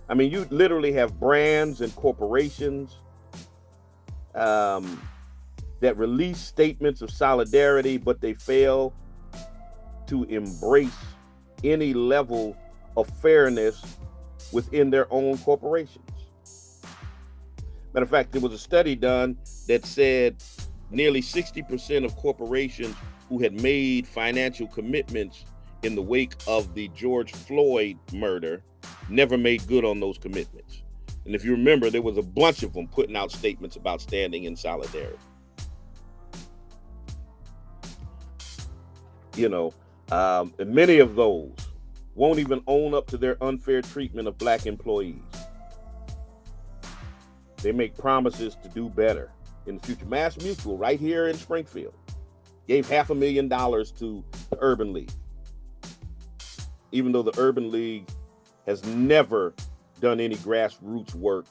I mean, you literally have brands and corporations that release statements of solidarity, but they fail to embrace any level of fairness within their own corporations. Matter of fact, there was a study done that said nearly 60% of corporations who had made financial commitments in the wake of the George Floyd murder never made good on those commitments. And if you remember, there was a bunch of them putting out statements about standing in solidarity. You know, and many of those won't even own up to their unfair treatment of Black employees. They make promises to do better in the future. Mass Mutual, right here in Springfield, gave $500,000 to the Urban League, even though the Urban League has never done any grassroots work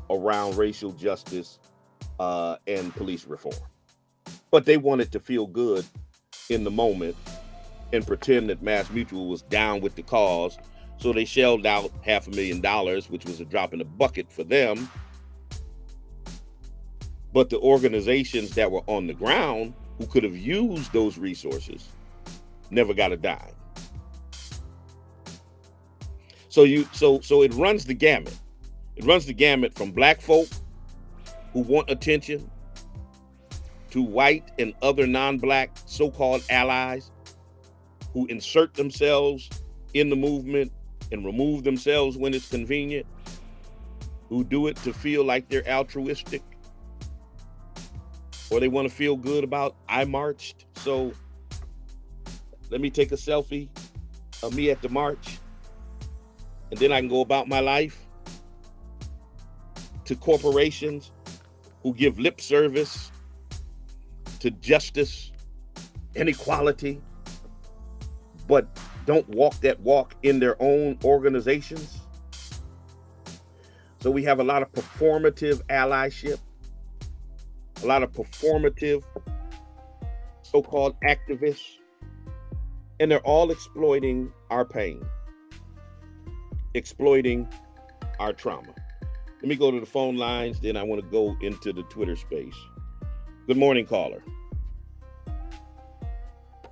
around racial justice and police reform. But they wanted to feel good in the moment and pretend that Mass Mutual was down with the cause. So they shelled out $500,000, which was a drop in the bucket for them. But the organizations that were on the ground who could have used those resources never got a dime. So it runs the gamut. It runs the gamut from Black folk who want attention to white and other non-black so-called allies who insert themselves in the movement and remove themselves when it's convenient, who do it to feel like they're altruistic, or they want to feel good about, I marched, so let me take a selfie of me at the march, and then I can go about my life. To corporations who give lip service to justice and equality, but don't walk that walk in their own organizations. So we have a lot of performative allyship, a lot of performative so-called activists, and they're all exploiting our pain, exploiting our trauma. Let me go to the phone lines, then I want to go into the Twitter space. Good morning, caller.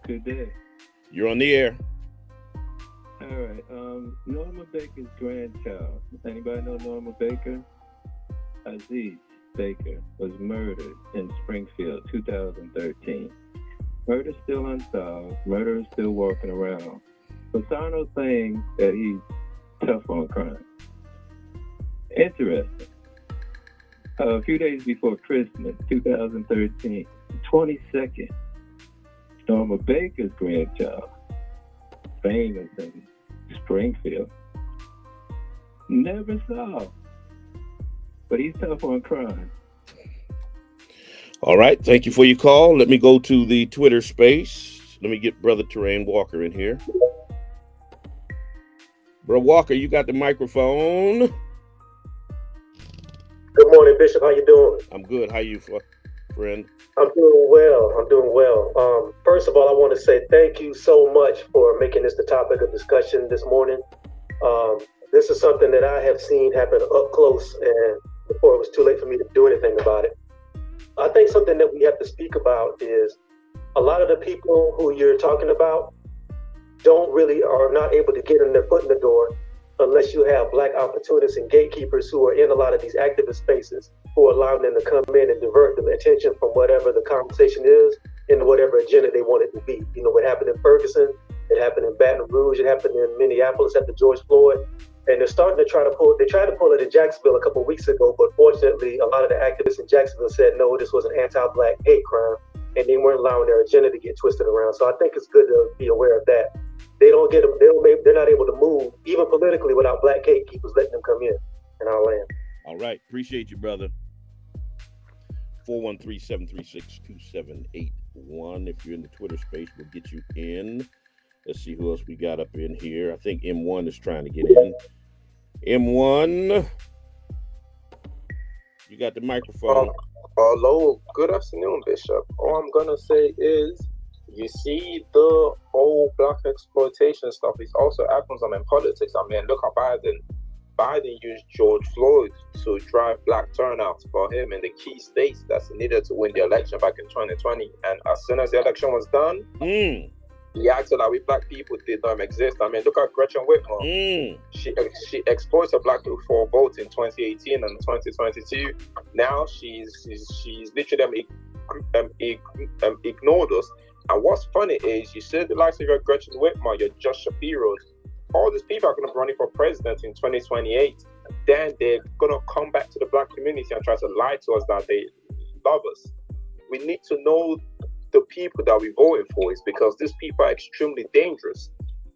Good day. You're on the air. All right. Norma Baker's grandchild. Anybody know Norma Baker? Aziz Baker was murdered in Springfield, 2013. Murder still unsolved. Murder is still walking around. Fasano saying that he's tough on crime. Interesting. A few days before Christmas, 2013, 22nd, Norma Baker's grandchild, famous in Springfield, never solved. But he's tough on crime. All right. Thank you for your call. Let me go to the Twitter space. Let me get Brother Terrain Walker in here. Bro Walker, you got the microphone. Good morning, Bishop. How you doing? I'm good. How you, friend? I'm doing well. First of all, I want to say thank you so much for making this the topic of discussion this morning. This is something that I have seen happen up close, and before it was too late for me to do anything about it. I think something that we have to speak about is a lot of the people who you're talking about are not able to get in their foot in the door unless you have black opportunists and gatekeepers who are in a lot of these activist spaces, who are allowing them to come in and divert the attention from whatever the conversation is into whatever agenda they want it to be. You know, what happened in Ferguson, it happened in Baton Rouge, it happened in Minneapolis after George Floyd. And they tried to pull it in Jacksonville a couple of weeks ago, but fortunately, a lot of the activists in Jacksonville said, no, this was an anti-black hate crime, and they weren't allowing their agenda to get twisted around. So I think it's good to be aware of that. They're not able to move, even politically, without black gatekeepers letting them come in our land. All right. Appreciate you, brother. 413-736-2781. If you're in the Twitter space, we'll get you in. Let's see who else we got up in here. I think M1 is trying to get in. M1, you got the microphone. Hello, good afternoon, Bishop. All I'm gonna say is, you see the whole black exploitation stuff. It also happens in politics. I mean, look at Biden. Biden used George Floyd to drive black turnout for him in the key states that's needed to win the election back in 2020. And as soon as the election was done, he acted like we black people did not exist. I mean, look at Gretchen Whitmer. She exploited black people for a vote in 2018 and 2022. Now she's literally ignored us. And what's funny is, you see the likes of your Gretchen Whitmer, your Josh Shapiro, all these people are going to be running for president in 2028. Then they're going to come back to the black community and try to lie to us that they love us. We need to know the people that we voted for, is because these people are extremely dangerous.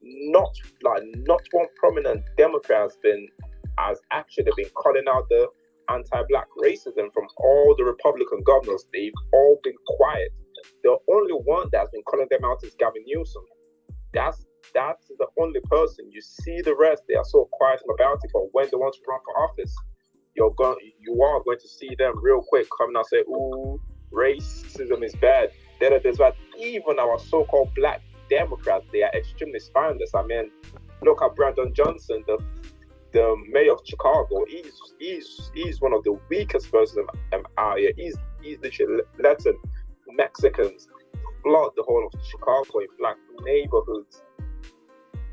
Not one prominent Democrat has actually been calling out the anti-black racism from all the Republican governors. They've all been quiet. The only one that's been calling them out is Gavin Newsom. That's the only person. You see the rest, they are so quiet about it, but when they want to run for office, you are going to see them real quick come and say, ooh, racism is bad. There's that. Even our so-called black Democrats, they are extremely spineless. I mean, look at Brandon Johnson, the mayor of Chicago. He's one of the weakest persons out here. He's literally letting Mexicans flood the whole of Chicago in black neighborhoods.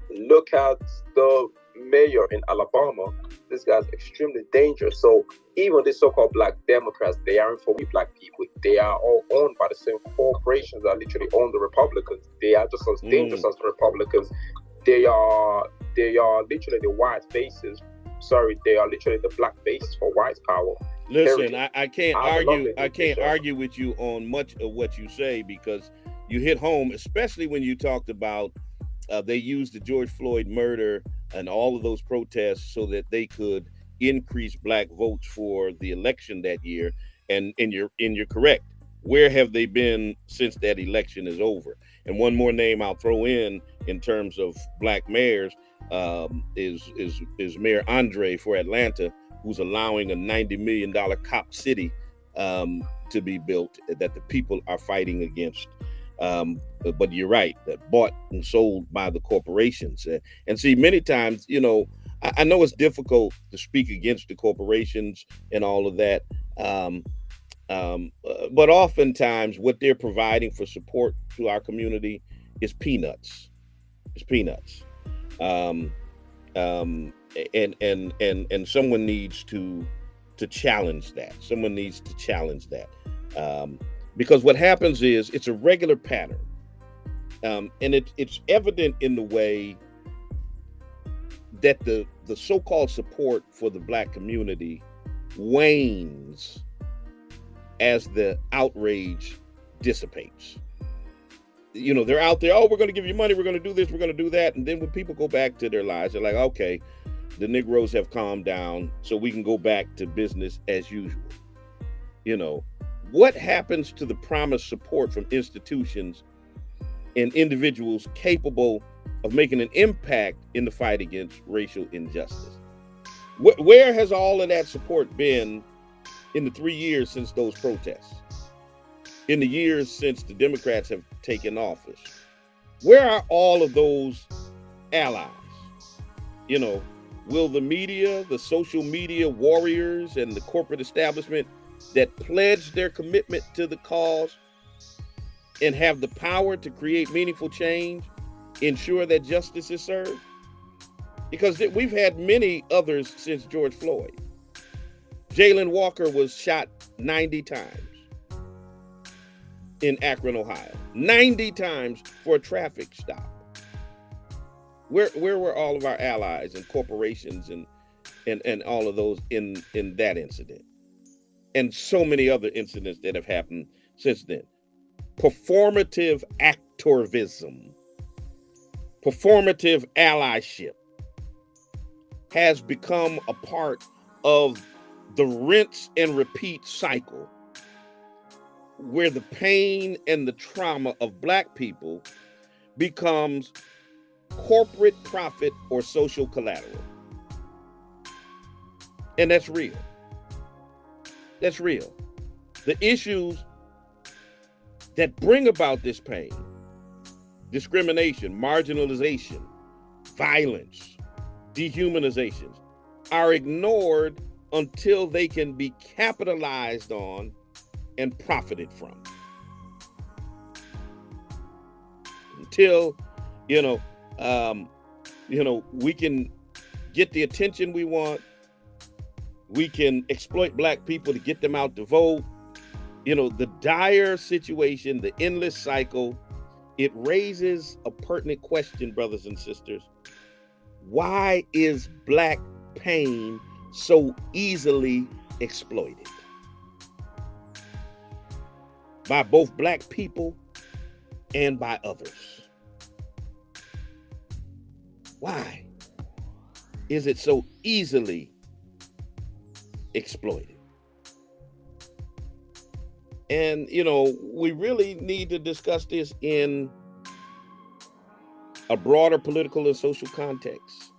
Look at the mayor in Alabama. This guy's extremely dangerous. So even the so-called black Democrats, they aren't for we black people. They are all owned by the same corporations that literally own the Republicans. They are just as dangerous as the Republicans. They are literally the white faces. Sorry, they are literally the black faces for white power. Listen, I can't argue with you on much of what you say, because you hit home, especially when you talked about they used the George Floyd murder and all of those protests so that they could increase black votes for the election that year. And you're correct. Where have they been since that election is over? And one more name I'll throw in terms of black mayors is Mayor Andre for Atlanta, who's allowing a $90 million cop city to be built that the people are fighting against. But you're right, that bought and sold by the corporations. And see, many times, you know, I know it's difficult to speak against the corporations and all of that. But oftentimes what they're providing for support to our community is peanuts. It's peanuts. And someone needs to challenge that. Someone needs to challenge that. Because what happens is it's a regular pattern. And it's evident in the way that the so-called support for the black community wanes as the outrage dissipates. You know, they're out there, oh, we're going to give you money, we're going to do this, we're going to do that. And then when people go back to their lives, they're like, okay, the Negroes have calmed down, so we can go back to business as usual. You know, what happens to the promised support from institutions and individuals capable of making an impact in the fight against racial injustice? Where has all of that support been in the 3 years since those protests? In the years since the Democrats have taken office? Where are all of those allies? You know, will the media, the social media warriors, and the corporate establishment that pledge their commitment to the cause and have the power to create meaningful change ensure that justice is served? Because we've had many others since George Floyd. Jalen Walker was shot 90 times in Akron, Ohio. 90 times for a traffic stop. Where were all of our allies and corporations and all of those in that incident? And so many other incidents that have happened since then. Performative activism, performative allyship has become a part of the rinse and repeat cycle where the pain and the trauma of black people becomes corporate profit or social collateral. And that's real. That's real. The issues that bring about this pain, discrimination, marginalization, violence, dehumanizations, are ignored until they can be capitalized on and profited from. Until, we can get the attention we want. We can exploit black people to get them out to vote. You know, the dire situation, the endless cycle, it raises a pertinent question, brothers and sisters. Why is black pain so easily exploited by both black people and by others? Why is it so easily exploited? And, we really need to discuss this in a broader political and social context.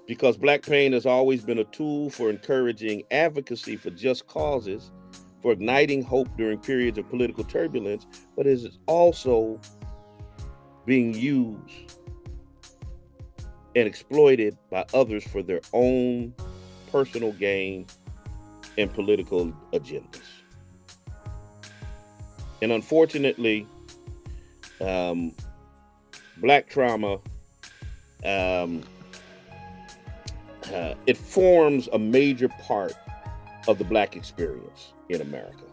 Because black pain has always been a tool for encouraging advocacy for just causes, for igniting hope during periods of political turbulence, but it is also being used and exploited by others for their own personal gain and political agendas. And unfortunately, black trauma it forms a major part of the Black experience in America.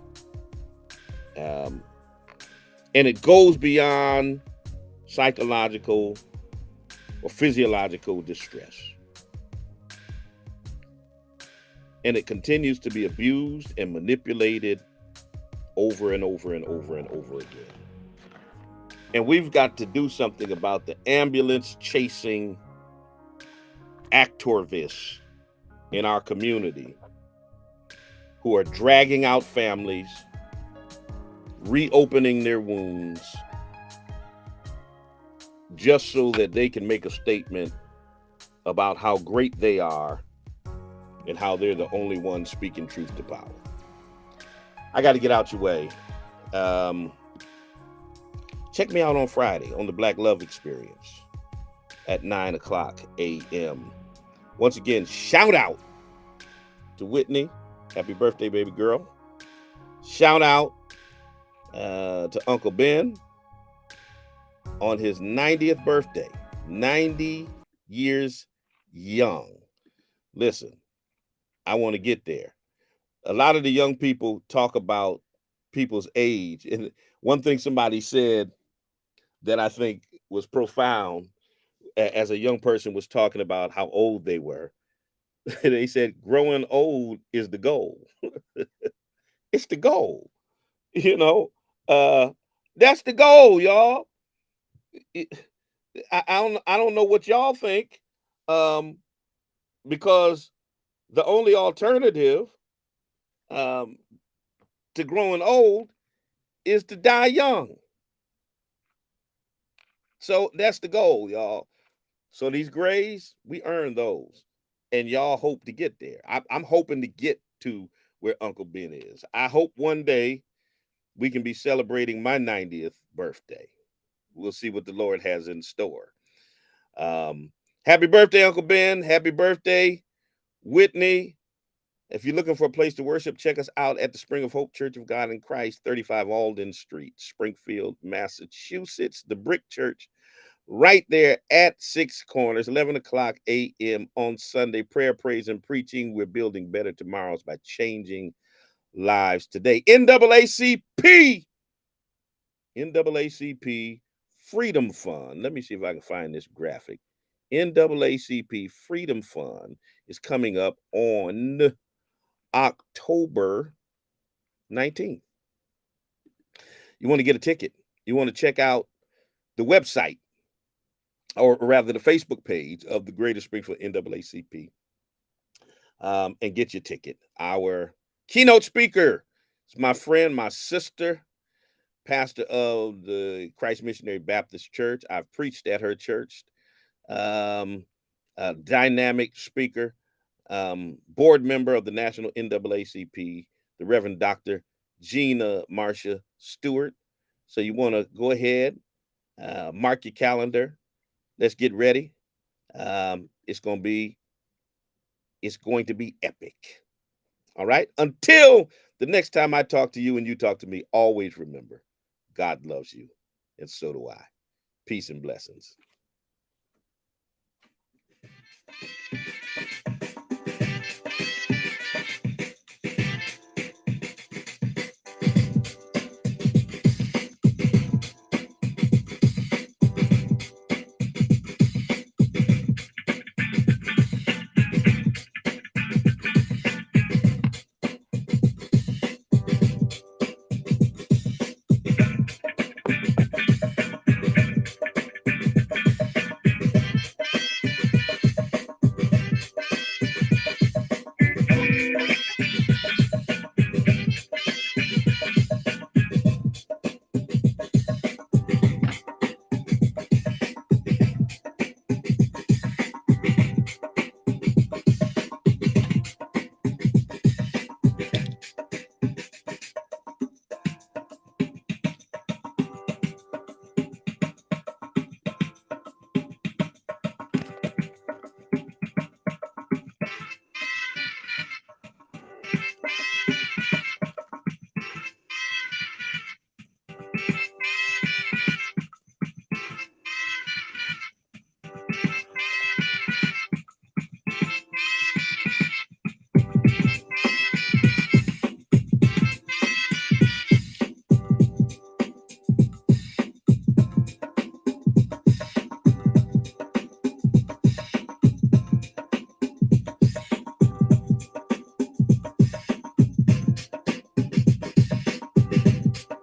And it goes beyond psychological or physiological distress. And it continues to be abused and manipulated over and over and over and over again. And we've got to do something about the ambulance chasing activists in our community who are dragging out families, reopening their wounds, just so that they can make a statement about how great they are and how they're the only ones speaking truth to power. I got to get out your way. Check me out on Friday on the Black Love Experience at 9:00 a.m. Once again, shout out to Whitney. Happy birthday, baby girl. Shout out to Uncle Ben on his 90th birthday. 90 years young. Listen, I want to get there. A lot of the young people talk about people's age. And one thing somebody said that I think was profound as a young person was talking about how old they were. They said growing old is the goal. It's the goal. You know, that's the goal, y'all. I don't know what y'all think, because the only alternative to growing old is to die young. So that's the goal, y'all. So these grays, we earn those, and y'all hope to get there. I'm hoping to get to where Uncle Ben is. I hope one day we can be celebrating my 90th birthday. We'll see what the Lord has in store. Happy birthday, Uncle Ben. Happy birthday, Whitney. If you're looking for a place to worship, check us out at the Spring of Hope Church of God in Christ, 35 Alden Street, Springfield, Massachusetts. The Brick Church, right there at Six Corners, 11:00 a.m. on Sunday. Prayer, praise, and preaching. We're building better tomorrows by changing lives today. NAACP Freedom Fund. Let me see if I can find this graphic. NAACP Freedom Fund is coming up on October 19th. You want to get a ticket. You want to check out the website, or rather the Facebook page of the Greater Springfield NAACP, and get your ticket. Our keynote speaker is my friend, my sister, pastor of the Christ Missionary Baptist Church. I've preached at her church. A dynamic speaker, board member of the National NAACP, the Reverend Dr. Gina Marcia Stewart. So you want to go ahead, mark your calendar. Let's get ready. It's going to be epic. All right. Until the next time I talk to you and you talk to me, always remember, God loves you, and so do I. Peace and blessings.